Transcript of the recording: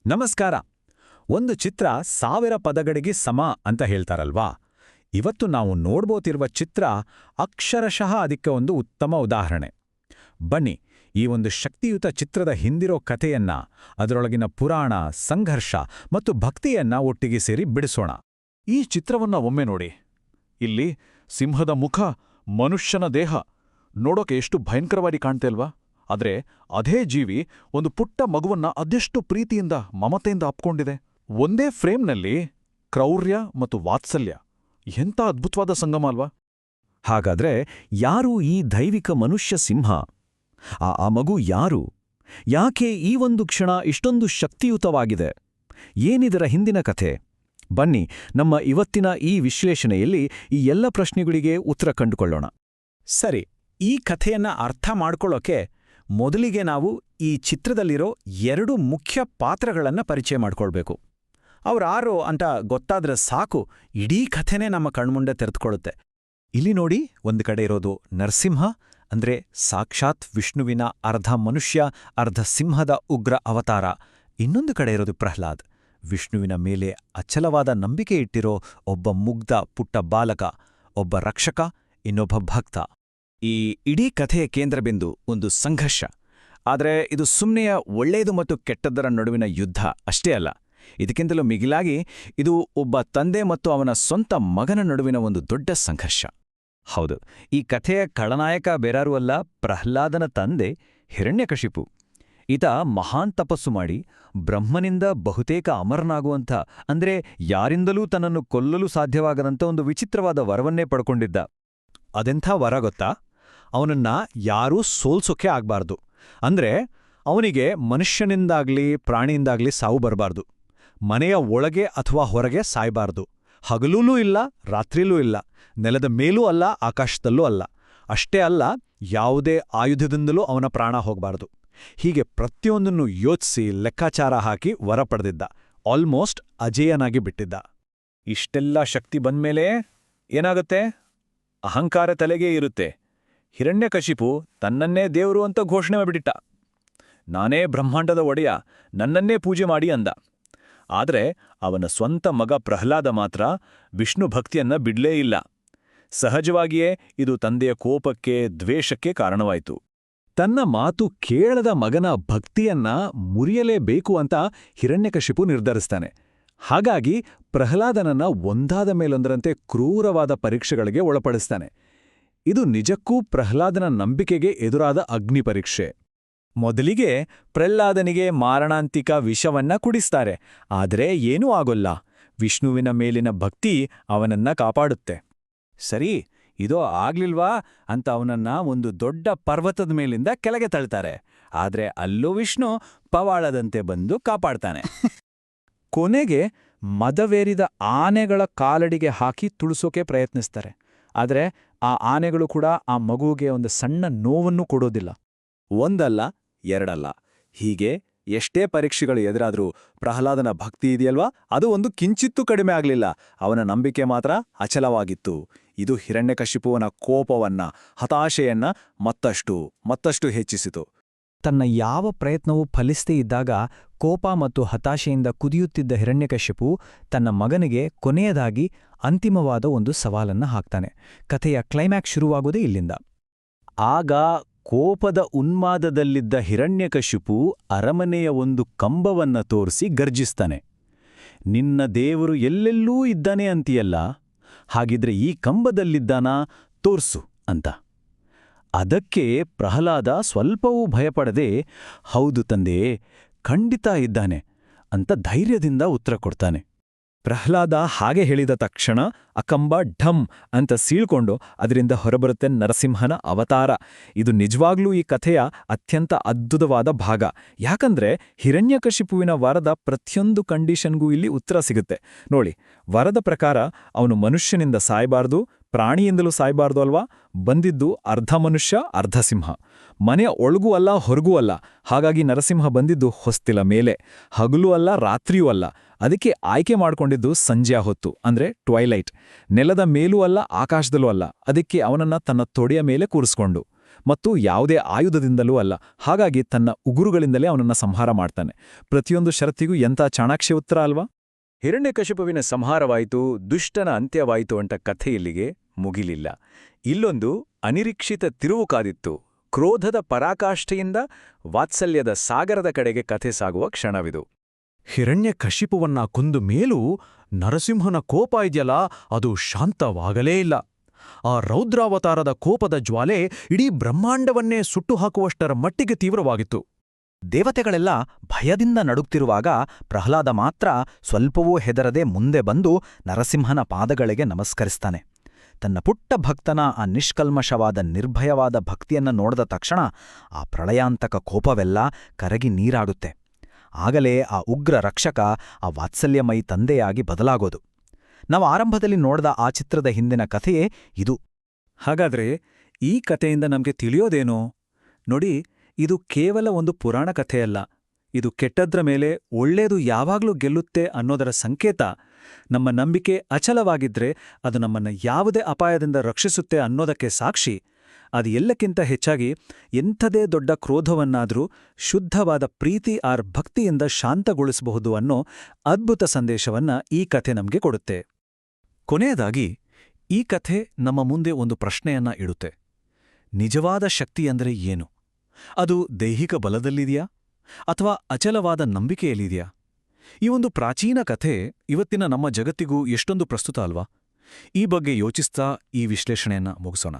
ನಮಸ್ಕಾರ. ಒಂದು ಚಿತ್ರ 1000 ಪದಗಳಿಗೆ ಸಮ ಅಂತ ಹೇಳ್ತಾರಲ್ವಾ? ಇವತ್ತು ನಾವು ನೋಡ್ಬೋತಿರುವ ಚಿತ್ರ ಅಕ್ಷರಶಃ ಅದಕ್ಕೆ ಒಂದು ಉತ್ತಮ ಉದಾಹರಣೆ. ಬನ್ನಿ, ಈ ಒಂದು ಶಕ್ತಿಯುತ ಚಿತ್ರದ ಹಿಂದಿರೋ ಕಥೆಯನ್ನ, ಅದರೊಳಗಿನ ಪುರಾಣ, ಸಂಘರ್ಷ ಮತ್ತು ಭಕ್ತಿಯನ್ನ ಒಟ್ಟಿಗೆ ಸೇರಿ ಬಿಡಿಸೋಣ. ಈ ಚಿತ್ರವನ್ನ ಒಮ್ಮೆ ನೋಡಿ. ಇಲ್ಲಿ ಸಿಂಹದ ಮುಖ, ಮನುಷ್ಯನ ದೇಹ ನೋಡೋಕೆ ಎಷ್ಟು ಭಯಂಕರವಾಗಿ ಕಾಣ್ತೇಲ್ವಾ? ಆದ್ರೆ ಅದೇ ಜೀವಿ ಒಂದು ಪುಟ್ಟ ಮಗುವನ್ನ ಅದೆಷ್ಟು ಪ್ರೀತಿಯಿಂದ, ಮಮತೆಯಿಂದ ಅಪ್ಕೊಂಡಿದೆ. ಒಂದೇ ಫ್ರೇಮ್ನಲ್ಲಿ ಕ್ರೌರ್ಯ ಮತ್ತು ವಾತ್ಸಲ್ಯ. ಎಂಥ ಅದ್ಭುತವಾದ ಸಂಗಮ ಅಲ್ವಾ? ಹಾಗಾದ್ರೆ ಯಾರು ಈ ದೈವಿಕ ಮನುಷ್ಯ ಸಿಂಹ? ಆ ಮಗು ಯಾರು? ಯಾಕೆ ಈ ಒಂದು ಕ್ಷಣ ಇಷ್ಟೊಂದು ಶಕ್ತಿಯುತವಾಗಿದೆ? ಏನಿದರ ಹಿಂದಿನ ಕಥೆ? ಬನ್ನಿ, ನಮ್ಮ ಇವತ್ತಿನ ಈ ವಿಶ್ಲೇಷಣೆಯಲ್ಲಿ ಈ ಎಲ್ಲ ಪ್ರಶ್ನೆಗಳಿಗೆ ಉತ್ತರ ಕಂಡುಕೊಳ್ಳೋಣ. ಸರಿ, ಈ ಕಥೆಯನ್ನ ಅರ್ಥ ಮಾಡ್ಕೊಳ್ಳೋಕೆ ಮೊದಲಿಗೆ ನಾವು ಈ ಚಿತ್ರದಲ್ಲಿರೋ 2 ಮುಖ್ಯ ಪಾತ್ರಗಳನ್ನ ಪರಿಚಯ ಮಾಡ್ಕೊಳ್ಬೇಕು. ಅವ್ರಾರೋ ಅಂತ ಗೊತ್ತಾದ್ರೆ ಸಾಕು, ಇಡೀ ಕಥೆನೇ ನಮ್ಮ ಕಣ್ಮುಂದೆ ತೆರೆದುಕೊಳ್ಳುತ್ತೆ. ಇಲ್ಲಿ ನೋಡಿ, ಒಂದು ಕಡೆ ಇರೋದು ನರಸಿಂಹ, ಅಂದ್ರೆ ಸಾಕ್ಷಾತ್ ವಿಷ್ಣುವಿನ ಅರ್ಧ ಮನುಷ್ಯ ಅರ್ಧ ಸಿಂಹದ ಉಗ್ರ ಅವತಾರ. ಇನ್ನೊಂದು ಕಡೆ ಇರೋದು ಪ್ರಹ್ಲಾದ್, ವಿಷ್ಣುವಿನ ಮೇಲೆ ಅಚಲವಾದ ನಂಬಿಕೆ ಇಟ್ಟಿರೋ ಒಬ್ಬ ಮುಗ್ಧ ಪುಟ್ಟ ಬಾಲಕ, ಒಬ್ಬ ರಕ್ಷಕ, ಇನ್ನೊಬ್ಬ ಭಕ್ತ. ಈ ಇಡೀ ಕಥೆಯ ಕೇಂದ್ರಬಿಂದು ಒಂದು ಸಂಘರ್ಷ. ಆದರೆ ಇದು ಸುಮ್ಮನೆಯ ಒಳ್ಳೆಯದು ಮತ್ತು ಕೆಟ್ಟದ್ದರ ನಡುವಿನ ಯುದ್ಧ ಅಷ್ಟೇ ಅಲ್ಲ. ಇದಕ್ಕಿಂತಲೂ ಮಿಗಿಲಾಗಿ ಇದು ಒಬ್ಬ ತಂದೆ ಮತ್ತು ಅವನ ಸ್ವಂತ ಮಗನ ನಡುವಿನ ಒಂದು ದೊಡ್ಡ ಸಂಘರ್ಷ. ಹೌದು, ಈ ಕಥೆಯ ಖಳನಾಯಕ ಬೇರಾರೂ ಅಲ್ಲ, ಪ್ರಹ್ಲಾದನ ತಂದೆ ಹಿರಣ್ಯಕಶಿಪು. ಈತ ಮಹಾನ್ ತಪಸ್ಸು ಮಾಡಿ ಬ್ರಹ್ಮನಿಂದ ಬಹುತೇಕ ಅಮರನಾಗುವಂಥ, ಅಂದ್ರೆ ಯಾರಿಂದಲೂ ತನ್ನನ್ನು ಕೊಲ್ಲಲು ಸಾಧ್ಯವಾಗದಂಥ ಒಂದು ವಿಚಿತ್ರವಾದ ವರವನ್ನೇ ಪಡ್ಕೊಂಡಿದ್ದ. ಅದೆಂಥ ವರ ಗೊತ್ತಾ? ಅವನನ್ನ ಯಾರೂ ಸೋಲ್ಸೋಕೆ ಆಗ್ಬಾರ್ದು. ಅಂದ್ರೆ ಅವನಿಗೆ ಮನುಷ್ಯನಿಂದಾಗ್ಲಿ ಪ್ರಾಣಿಯಿಂದಾಗ್ಲಿ ಸಾವು ಬರಬಾರ್ದು. ಮನೆಯ ಒಳಗೆ ಅಥವಾ ಹೊರಗೆ ಸಾಯ್ಬಾರ್ದು. ಹಗಲೂ ಇಲ್ಲ, ರಾತ್ರಿಲೂ ಇಲ್ಲ, ನೆಲದ ಮೇಲೂ ಅಲ್ಲ, ಆಕಾಶದಲ್ಲೂ ಅಲ್ಲ. ಅಷ್ಟೇ ಅಲ್ಲ, ಯಾವುದೇ ಆಯುಧದಿಂದಲೂ ಅವನ ಪ್ರಾಣ ಹೋಗಬಾರ್ದು. ಹೀಗೆ ಪ್ರತಿಯೊಂದನ್ನು ಯೋಚಿಸಿ ಲೆಕ್ಕಾಚಾರ ಹಾಕಿ ವರ ಪಡೆದಿದ್ದ. ಆಲ್ಮೋಸ್ಟ್ ಅಜೇಯನಾಗಿ ಬಿಟ್ಟಿದ್ದ. ಇಷ್ಟೆಲ್ಲ ಶಕ್ತಿ ಬಂದ್ಮೇಲೆ ಏನಾಗುತ್ತೆ? ಅಹಂಕಾರ ತಲೆಗೇ ಇರುತ್ತೆ. ಹಿರಣ್ಯಕಶಿಪು ತನ್ನನ್ನೇ ದೇವರು ಅಂತ ಘೋಷಣೆ ಮಾಡಿಬಿಟ್ಟ. ನಾನೇ ಬ್ರಹ್ಮಾಂಡದ ಒಡೆಯ, ನನ್ನನ್ನೇ ಪೂಜೆ ಮಾಡಿ ಅಂದ. ಆದರೆ ಅವನ ಸ್ವಂತ ಮಗ ಪ್ರಹ್ಲಾದ ಮಾತ್ರ ವಿಷ್ಣು ಭಕ್ತಿಯನ್ನ ಬಿಡ್ಲೇ ಇಲ್ಲ. ಸಹಜವಾಗಿಯೇ ಇದು ತಂದೆಯ ಕೋಪಕ್ಕೆ, ದ್ವೇಷಕ್ಕೆ ಕಾರಣವಾಯಿತು. ತನ್ನ ಮಾತು ಕೇಳದ ಮಗನ ಭಕ್ತಿಯನ್ನ ಮುರಿಯಲೇಬೇಕು ಅಂತ ಹಿರಣ್ಯಕಶಿಪು ನಿರ್ಧರಿಸ್ತಾನೆ. ಹಾಗಾಗಿ ಪ್ರಹ್ಲಾದನನ್ನ ಒಂದಾದ ಮೇಲೊಂದರಂತೆ ಕ್ರೂರವಾದ ಪರೀಕ್ಷೆಗಳಿಗೆ ಒಳಪಡಿಸ್ತಾನೆ. ಇದು ನಿಜಕ್ಕೂ ಪ್ರಹ್ಲಾದನ ನಂಬಿಕೆಗೆ ಎದುರಾದ ಅಗ್ನಿ ಪರೀಕ್ಷೆ. ಮೊದಲಿಗೆ ಪ್ರಹ್ಲಾದನಿಗೆ ಮಾರಣಾಂತಿಕ ವಿಷವನ್ನ ಕುಡಿಸ್ತಾರೆ. ಆದರೆ ಏನೂ ಆಗೋಲ್ಲ. ವಿಷ್ಣುವಿನ ಮೇಲಿನ ಭಕ್ತಿ ಅವನನ್ನ ಕಾಪಾಡುತ್ತೆ. ಸರಿ, ಇದೋ ಆಗ್ಲಿಲ್ವಾ ಅಂತ ಅವನನ್ನ ಒಂದು ದೊಡ್ಡ ಪರ್ವತದ ಮೇಲಿಂದ ಕೆಳಗೆ ತಳ್ತಾರೆ. ಆದ್ರೆ ಅಲ್ಲೂ ವಿಷ್ಣು ಪವಾಳದಂತೆ ಬಂದು ಕಾಪಾಡ್ತಾನೆ. ಕೊನೆಗೆ ಮದವೇರಿದ ಆನೆಗಳ ಕಾಲಡಿಗೆ ಹಾಕಿ ತುಳಿಸೋಕೆ ಪ್ರಯತ್ನಿಸ್ತಾರೆ. ಆದರೆ ಆ ಆನೆಗಳು ಕೂಡ ಆ ಮಗುವಿಗೆ ಒಂದು ಸಣ್ಣ ನೋವನ್ನು ಕೊಡೋದಿಲ್ಲ. ಒಂದಲ್ಲ, ಎರಡಲ್ಲ, ಹೀಗೆ ಎಷ್ಟೇ ಪರೀಕ್ಷೆಗಳು ಎದುರಾದ್ರೂ ಪ್ರಹ್ಲಾದನ ಭಕ್ತಿ ಇದೆಯಲ್ವಾ, ಅದು ಒಂದು ಕಿಂಚಿತ್ತೂ ಕಡಿಮೆ ಆಗಲಿಲ್ಲ. ಅವನ ನಂಬಿಕೆ ಮಾತ್ರ ಅಚಲವಾಗಿತ್ತು. ಇದು ಹಿರಣ್ಯಕಶಿಪುವನ ಕೋಪವನ್ನ, ಹತಾಶೆಯನ್ನ ಮತ್ತಷ್ಟು ಹೆಚ್ಚಿಸಿತು. ತನ್ನ ಯಾವ ಪ್ರಯತ್ನವೂ ಫಲಿಸದೇ ಇದ್ದಾಗ ಕೋಪ ಮತ್ತು ಹತಾಶೆಯಿಂದ ಕುದಿಯುತ್ತಿದ್ದ ಹಿರಣ್ಯಕಶಿಪು ತನ್ನ ಮಗನಿಗೆ ಕೊನೆಯದಾಗಿ ಅಂತಿಮವಾದ ಒಂದು ಸವಾಲನ್ನ ಹಾಕ್ತಾನೆ. ಕಥೆಯ ಕ್ಲೈಮ್ಯಾಕ್ಸ್ ಶುರುವಾಗೋದೇ ಇಲ್ಲಿಂದ. ಆಗ ಕೋಪದ ಉನ್ಮಾದದಲ್ಲಿದ್ದ ಹಿರಣ್ಯಕಶಿಪು ಅರಮನೆಯ ಒಂದು ಕಂಬವನ್ನ ತೋರಿಸಿ ಗರ್ಜಿಸ್ತಾನೆ. ನಿನ್ನ ದೇವರು ಎಲ್ಲೆಲ್ಲೂ ಇದ್ದಾನೆ ಅಂತೀಯಲ್ಲ, ಹಾಗಿದ್ರೆ ಈ ಕಂಬದಲ್ಲಿದ್ದಾನಾ ತೋರ್ಸು ಅಂತ. ಅದಕ್ಕೆ ಪ್ರಹ್ಲಾದ ಸ್ವಲ್ಪವೂ ಭಯಪಡದೆ, ಹೌದು ತಂದೆ, ಖಂಡಿತ ಇದ್ದಾನೆ ಅಂತ ಧೈರ್ಯದಿಂದ ಉತ್ತರ ಕೊಡ್ತಾನೆ. ಪ್ರಹ್ಲಾದ ಹಾಗೆ ಹೇಳಿದ ತಕ್ಷಣ ಆ ಕಂಬ ಢಮ್ ಅಂತ ಸೀಳ್ಕೊಂಡು ಅದರಿಂದ ಹೊರಬರುತ್ತೆ ನರಸಿಂಹನ ಅವತಾರ. ಇದು ನಿಜವಾಗ್ಲೂ ಈ ಕಥೆಯ ಅತ್ಯಂತ ಅದ್ಭುತವಾದ ಭಾಗ. ಯಾಕಂದ್ರೆ ಹಿರಣ್ಯಕಶಿಪುವಿನ ವರದ ಪ್ರತಿಯೊಂದು ಕಂಡೀಷನ್ಗೂ ಇಲ್ಲಿ ಉತ್ತರ ಸಿಗುತ್ತೆ. ನೋಡಿ, ವರದ ಪ್ರಕಾರ ಅವನು ಮನುಷ್ಯನಿಂದ ಸಾಯ್ಬಾರ್ದು, ಪ್ರಾಣಿಯಿಂದಲೂ ಸಾಯ್ಬಾರ್ದು ಅಲ್ವಾ? ಬಂದಿದ್ದು ಅರ್ಧ ಮನುಷ್ಯ ಅರ್ಧ ಸಿಂಹ. ಮನೆಯ ಒಳಗೂ ಅಲ್ಲ, ಹೊರಗೂ ಅಲ್ಲ. ಹಾಗಾಗಿ ನರಸಿಂಹ ಬಂದಿದ್ದು ಹೊಸ್ತಿಲ ಮೇಲೆ. ಹಗಲೂ ಅಲ್ಲ, ರಾತ್ರಿಯೂ ಅಲ್ಲ. ಅದಕ್ಕೆ ಆಯ್ಕೆ ಮಾಡ್ಕೊಂಡಿದ್ದು ಸಂಜೆಯ ಹೊತ್ತು, ಅಂದ್ರೆ ಟ್ವೈಲೈಟ್. ನೆಲದ ಮೇಲೂ ಅಲ್ಲ, ಆಕಾಶದಲ್ಲೂ ಅಲ್ಲ. ಅದಕ್ಕೆ ಅವನನ್ನ ತನ್ನ ತೊಡೆಯ ಮೇಲೆ ಕೂರಿಸ್ಕೊಂಡು. ಮತ್ತು ಯಾವುದೇ ಆಯುಧದಿಂದಲೂ ಅಲ್ಲ. ಹಾಗಾಗಿ ತನ್ನ ಉಗುರುಗಳಿಂದಲೇ ಅವನನ್ನ ಸಂಹಾರ ಮಾಡ್ತಾನೆ. ಪ್ರತಿಯೊಂದು ಷರತ್ತಿಗೂ ಎಂಥ ಚಾಣಾಕ್ಷ ಉತ್ತರ ಅಲ್ವಾ? ಹಿರಣ್ಯಕಶಿಪುವಿನ ಸಂಹಾರವಾಯಿತು, ದುಷ್ಟನ ಅಂತ್ಯವಾಯಿತು ಅಂತ ಕಥೆ ಇಲ್ಲಿಗೆ ಮುಗಿಲಿಲ್ಲ. ಇಲ್ಲೊಂದು ಅನಿರೀಕ್ಷಿತ ತಿರುವು ಕಾದಿತ್ತು. ಕ್ರೋಧದ ಪರಾಕಾಷ್ಠೆಯಿಂದ ವಾತ್ಸಲ್ಯದ ಸಾಗರದ ಕಡೆಗೆ ಕಥೆ ಸಾಗುವ ಕ್ಷಣವಿದು. ಹಿರಣ್ಯಕಶಿಪುವನ್ನ ಕೊಂದು ಮೇಲೂ ನರಸಿಂಹನ ಕೋಪ ಇದೆಯಲ್ಲ, ಅದು ಶಾಂತವಾಗಲೇ ಇಲ್ಲ. ಆ ರೌದ್ರಾವತಾರದ ಕೋಪದ ಜ್ವಾಲೆ ಇಡೀ ಬ್ರಹ್ಮಾಂಡವನ್ನೇ ಸುಟ್ಟು ಹಾಕುವಷ್ಟರ ಮಟ್ಟಿಗೆ ತೀವ್ರವಾಗಿತ್ತು. ದೇವತೆಗಳೆಲ್ಲ ಭಯದಿಂದ ನಡುಗ್ತಿರುವಾಗ ಪ್ರಹ್ಲಾದ ಮಾತ್ರ ಸ್ವಲ್ಪವೂ ಹೆದರದೆ ಮುಂದೆ ಬಂದು ನರಸಿಂಹನ ಪಾದಗಳಿಗೆ ನಮಸ್ಕರಿಸ್ತಾನೆ. ತನ್ನ ಪುಟ್ಟ ಭಕ್ತನ ಆ ನಿಷ್ಕಲ್ಮಷವಾದ ನಿರ್ಭಯವಾದ ಭಕ್ತಿಯನ್ನ ನೋಡಿದ ತಕ್ಷಣ ಆ ಪ್ರಳಯಾಂತಕ ಕೋಪವೆಲ್ಲ ಕರಗಿ ನೀರಾಗುತ್ತೆ. ಆಗಲೇ ಆ ಉಗ್ರ ರಕ್ಷಕ ಆ ವಾತ್ಸಲ್ಯಮಯಿ ತಂದೆಯಾಗಿ ಬದಲಾಗೋದು. ನಾವು ಆರಂಭದಲ್ಲಿ ನೋಡಿದ ಆ ಚಿತ್ರದ ಹಿಂದಿನ ಕಥೆಯೇ ಇದು. ಹಾಗಾದ್ರೆ ಈ ಕಥೆಯಿಂದ ನಮಗೆ ತಿಳಿಯೋದೇನೋ? ನೋಡಿ, ಇದು ಕೇವಲ ಒಂದು ಪುರಾಣ ಕಥೆಯಲ್ಲ. ಇದು ಕೆಟ್ಟದ್ರ ಮೇಲೆ ಒಳ್ಳೇದು ಯಾವಾಗ್ಲೂ ಗೆಲ್ಲುತ್ತೆ ಅನ್ನೋದರ ಸಂಕೇತ. ನಮ್ಮ ನಂಬಿಕೆ ಅಚಲವಾಗಿದ್ರೆ ಅದು ನಮ್ಮನ್ನ ಯಾವುದೇ ಅಪಾಯದಿಂದ ರಕ್ಷಿಸುತ್ತೆ ಅನ್ನೋದಕ್ಕೆ ಸಾಕ್ಷಿ. ಅದು ಎಲ್ಲಕ್ಕಿಂತ ಹೆಚ್ಚಾಗಿ ಎಂಥದೇ ದೊಡ್ಡ ಕ್ರೋಧವನ್ನಾದರೂ ಶುದ್ಧವಾದ ಪ್ರೀತಿ ಆರ್ ಭಕ್ತಿಯಿಂದ ಶಾಂತಗೊಳಿಸಬಹುದು ಅನ್ನೋ ಅದ್ಭುತ ಸಂದೇಶವನ್ನ ಈ ಕಥೆ ನಮಗೆ ಕೊಡುತ್ತೆ. ಕೊನೆಯದಾಗಿ ಈ ಕಥೆ ನಮ್ಮ ಮುಂದೆ ಒಂದು ಪ್ರಶ್ನೆಯನ್ನ ಇಡುತ್ತೆ. ನಿಜವಾದ ಶಕ್ತಿಯಂದ್ರೆ ಏನು? ಅದು ದೈಹಿಕ ಬಲದಲ್ಲಿದೆಯಾ ಅಥವಾ ಅಚಲವಾದ ನಂಬಿಕೆಯಲ್ಲಿದೆಯಾ? ಈ ಒಂದು ಪ್ರಾಚೀನ ಕಥೆ ಇವತ್ತಿನ ನಮ್ಮ ಜಗತ್ತಿಗೂ ಎಷ್ಟೊಂದು ಪ್ರಸ್ತುತ ಅಲ್ವಾ? ಈ ಬಗ್ಗೆ ಯೋಚಿಸ್ತಾ ಈ ವಿಶ್ಲೇಷಣೆಯನ್ನ ಮುಗಿಸೋಣ.